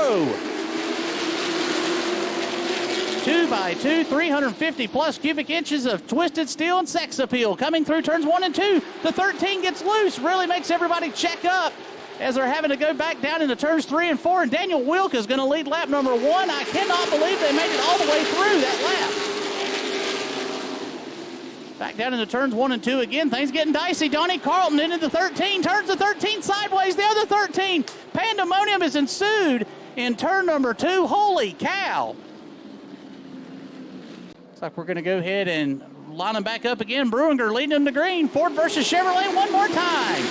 Toro. 2x2, 350 plus cubic inches of twisted steel and sex appeal coming through turns 1 and 2. The 13 gets loose, really makes everybody check up as they're having to go back down into turns 3 and 4. And Daniel Wilk is going to lead lap number 1. I cannot believe they made it all the way through that lap. Back down into turns 1 and 2 again. Things getting dicey. Donnie Carlton into the 13. Turns the 13 sideways. The other 13. Pandemonium is ensued in turn number 2. Holy cow. Looks like we're going to go ahead and line them back up again. Bruinger leading them to green. Ford versus Chevrolet one more time.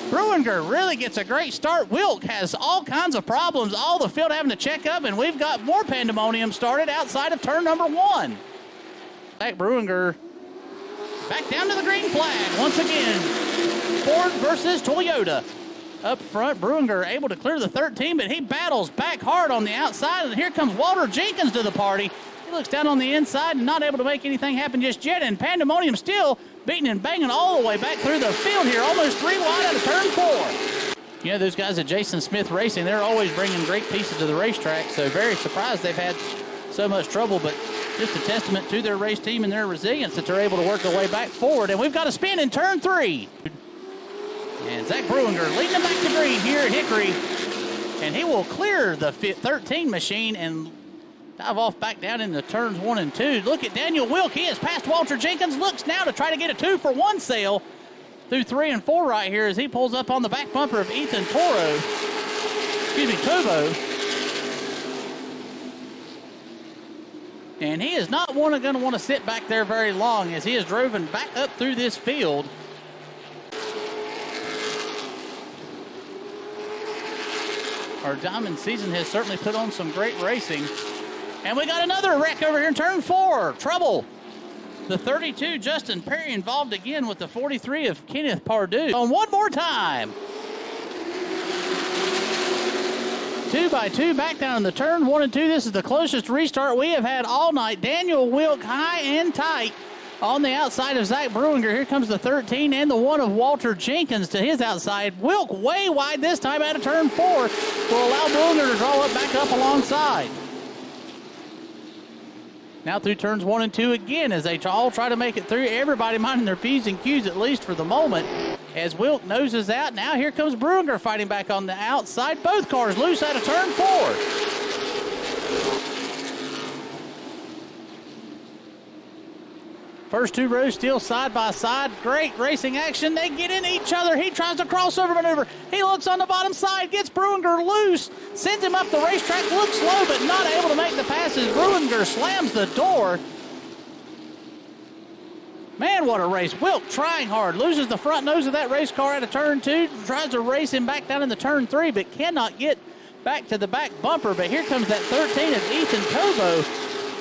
Bruinger really gets a great start. Wilk has all kinds of problems. All the field having to check up, and we've got more pandemonium started outside of turn number 1. Zach Bruinger back down to the green flag once again. Ford versus Toyota. Up front, Bruinger able to clear the 13, but he battles back hard on the outside, and here comes Walter Jenkins to the party. He looks down on the inside and not able to make anything happen just yet, and Pandemonium still beating and banging all the way back through the field here, almost 3 wide out of turn 4. You know, those guys at Jason Smith Racing, they're always bringing great pieces to the racetrack, so very surprised they've had so much trouble, but just a testament to their race team and their resilience that they're able to work their way back forward. And we've got a spin in turn 3. And Zach Bruinger leading them back to green here at Hickory, and he will clear the 13 machine and dive off back down into turns 1 and 2. Look at Daniel Wilk. He has passed Walter Jenkins. Looks now to try to get a 2-for-1 sale through 3 and 4 right here as he pulls up on the back bumper of Ethan Tobo. And he is not going to want to sit back there very long as he is driven back up through this field. Our diamond season has certainly put on some great racing. And we got another wreck over here in turn 4. Trouble. The 32, Justin Perry, involved again with the 43 of Kenneth Pardue. On one more time. 2x2 back down in the turn 1 and 2. This is the closest restart we have had all night. Daniel Wilk high and tight on the outside of Zach Bruinger. Here comes the 13 and the 1 of Walter Jenkins to his outside. Wilk way wide this time out of turn 4 will allow Bruinger to draw it back up alongside. Now through turns 1 and 2 again as they all try to make it through. Everybody minding their P's and Q's at least for the moment. As Wilk noses out, now here comes Bruinger fighting back on the outside. Both cars loose out of turn 4. First 2 rows still side by side. Great racing action. They get in each other. He tries to crossover maneuver. He looks on the bottom side, gets Bruinger loose, sends him up the racetrack, looks low, but not able to make the passes. Bruinger slams the door. Man, what a race. Wilk trying hard. Loses the front nose of that race car out of turn 2. Tries to race him back down in the turn 3, but cannot get back to the back bumper. But here comes that 13 of Ethan Tobo.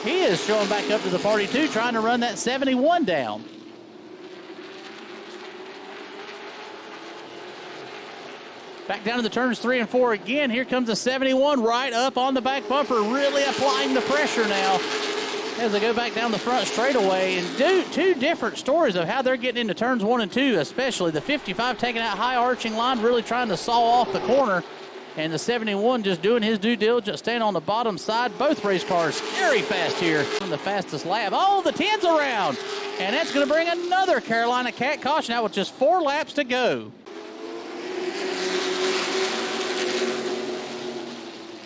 He is showing back up to the party, too, trying to run that 71 down. Back down to the turns 3 and 4 again. Here comes the 71 right up on the back bumper, really applying the pressure now as they go back down the front straightaway. And two different stories of how they're getting into turns 1 and 2, especially. The 55 taking out high arching line, really trying to saw off the corner. And the 71 just doing his due diligence, staying on the bottom side. Both race cars scary fast here on the fastest lap. Oh, the 10's around. And that's going to bring another Carolina Cat caution out with just 4 laps to go.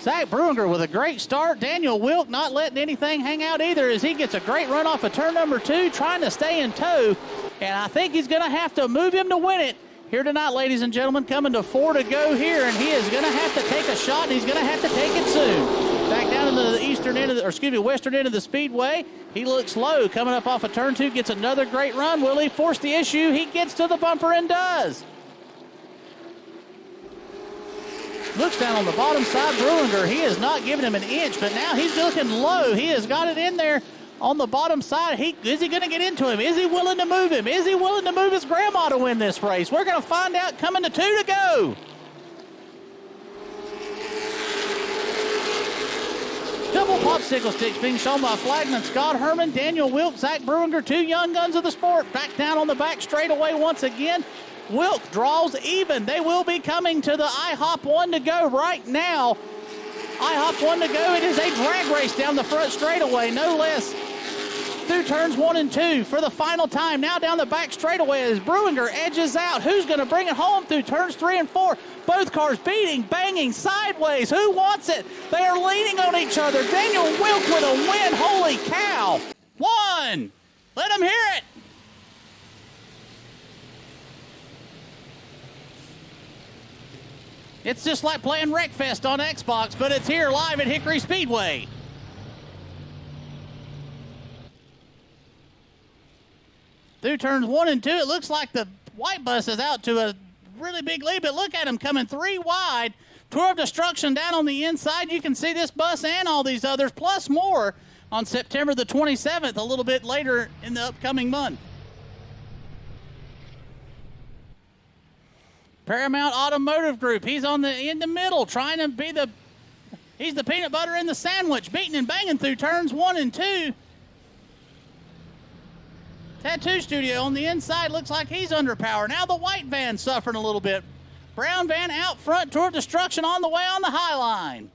Zach Bruinger with a great start. Daniel Wilk not letting anything hang out either as he gets a great run off of turn number 2, trying to stay in tow. And I think he's going to have to move him to win it here tonight, ladies and gentlemen. Coming to 4 to go here, and he is going to have to take a shot, and he's going to have to take it soon. Back down into the eastern end of the, western end of the speedway. He looks low, coming up off of turn 2, gets another great run. Will he force the issue? He gets to the bumper and does. Looks down on the bottom side. Bruinger, he is not giving him an inch, but now he's looking low. He has got it in there on the bottom side. Is he going to get into him? Is he willing to move him? Is he willing to move his grandma to win this race? We're going to find out coming to 2 to go. Double popsicle sticks being shown by flagman Scott Herman, Daniel Wilk, Zach Bruinger, 2 young guns of the sport. Back down on the back straightaway once again. Wilk draws even. They will be coming to the IHOP 1 to go right now. IHOP 1 to go. It is a drag race down the front straightaway, no less, through turns 1 and 2 for the final time. Now down the back straightaway as Bruinger edges out. Who's going to bring it home through turns 3 and 4? Both cars beating, banging sideways. Who wants it? They are leaning on each other. Daniel Wilk with a win. Holy cow. 1. Let them hear it. It's just like playing Wreckfest on Xbox, but it's here live at Hickory Speedway. Through turns 1 and 2, it looks like the white bus is out to a really big lead, but look at him coming 3 wide. Tour of Destruction down on the inside. You can see this bus and all these others, plus more, on September the 27th, a little bit later in the upcoming month. Paramount Automotive Group, he's in the middle, trying to be he's the peanut butter in the sandwich, beating and banging through turns 1 and 2. Tattoo Studio on the inside looks like he's under power. Now the white van suffering a little bit. Brown van out front, Tour of Destruction on the way on the high line.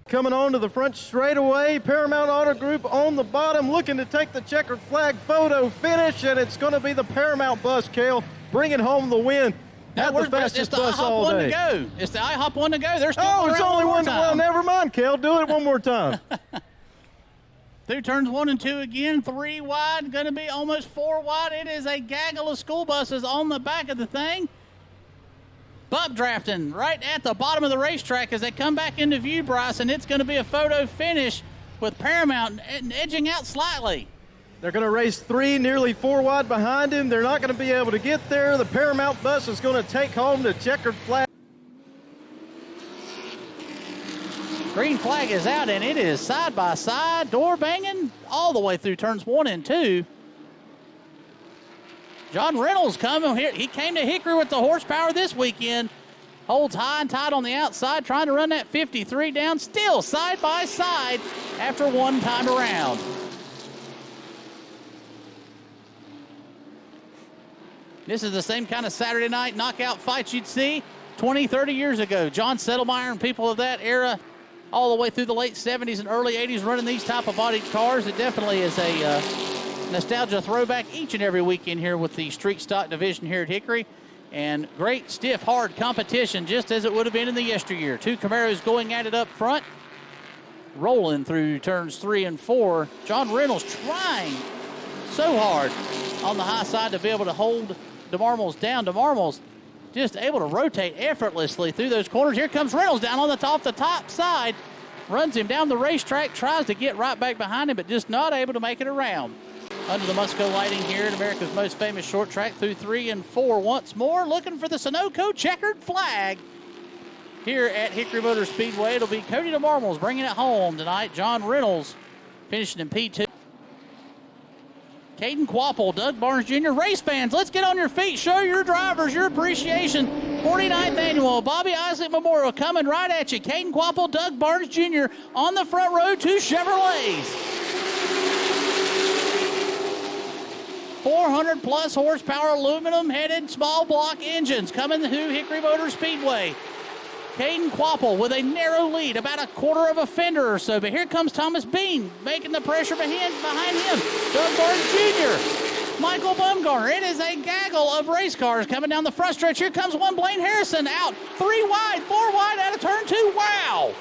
Coming on to the front straightaway, Paramount Auto Group on the bottom, looking to take the checkered flag photo finish, and it's going to be the Paramount bus, Cale, bringing home the win. At the fastest bus all day. It's the IHOP 1 to go. It's the IHOP 1 to go. They're still Oh, it's only one to go. Well, never mind, Cale. Do it one more time. Through turns 1 and 2 again, 3 wide, going to be almost 4 wide. It is a gaggle of school buses on the back of the thing. Bub drafting right at the bottom of the racetrack as they come back into view, Bryce, and it's going to be a photo finish with Paramount edging out slightly. They're going to race 3, nearly 4 wide behind him. They're not going to be able to get there. The Paramount bus is going to take home the checkered flag. Green flag is out, and it is side by side, door banging all the way through turns 1 and 2. John Reynolds coming here. He came to Hickory with the horsepower this weekend. Holds high and tight on the outside, trying to run that 53 down. Still side by side after one time around. This is the same kind of Saturday night knockout fight you'd see 20, 30 years ago. John Settlemeyer and people of that era, all the way through the late 70s and early 80s, running these type of bodied cars. It definitely is a nostalgia throwback each and every weekend here with the street stock division here at Hickory. And great, stiff, hard competition, just as it would have been in the yesteryear. 2 Camaros going at it up front, rolling through turns 3 and 4. John Reynolds trying so hard on the high side to be able to hold DeMarmos down. DeMarmos just able to rotate effortlessly through those corners. Here comes Reynolds down on the top side, runs him down the racetrack, tries to get right back behind him, but just not able to make it around. Under the Musco lighting here at America's most famous short track through 3 and 4 once more, looking for the Sunoco checkered flag here at Hickory Motor Speedway. It'll be Cody DeMarmos bringing it home tonight. John Reynolds finishing in P2. Caden Quapple, Doug Barnes Jr. Race fans, let's get on your feet. Show your drivers your appreciation. 49th Annual Bobby Isaac Memorial coming right at you. Caden Quapple, Doug Barnes Jr. on the front row, 2 Chevrolets. 400-plus horsepower aluminum-headed small block engines coming through Hickory Motor Speedway. Caden Quapple with a narrow lead, about a quarter of a fender or so. But here comes Thomas Bean making the pressure behind him. Doug Barnes Jr., Michael Bumgarner. It is a gaggle of race cars coming down the front stretch. Here comes one Blaine Harrison out. 3 wide, 4 wide out of turn 2. Wow!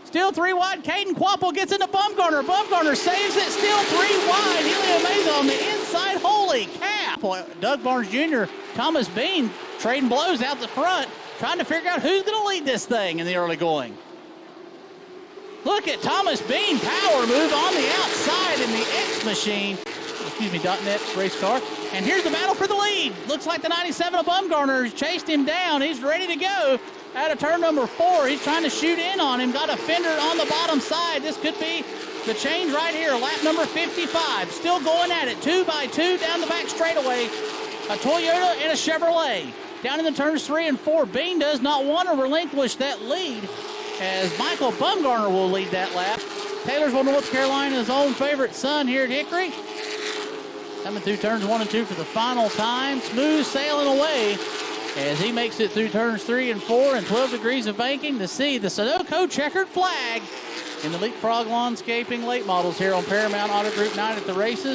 Still 3 wide. Caden Quapple gets into Bumgarner. Bumgarner saves it. Still 3 wide. Helio Meza on the inside. Holy cow. Doug Barnes Jr., Thomas Bean trading blows out the front, trying to figure out who's going to lead this thing in the early going. Look at Thomas Bean. Power move on the outside in the X machine. Excuse me, .NET race car. And here's the battle for the lead. Looks like the 97 of Bumgarner chased him down. He's ready to go. Out of turn number 4, he's trying to shoot in on him. Got a fender on the bottom side. This could be the change right here. Lap number 55. Still going at it. 2 by 2 down the back straightaway. A Toyota and a Chevrolet. Down in the turns 3 and 4. Bean does not want to relinquish that lead. as Michael Bumgarner will lead that lap. Taylorsville, North Carolina's own favorite son here at Hickory. Coming through turns 1 and 2 for the final time. Smooth sailing away as he makes it through turns 3 and 4 and 12 degrees of banking to see the Sunoco checkered flag in the Leapfrog Landscaping late models here on Paramount Auto Group night at the races.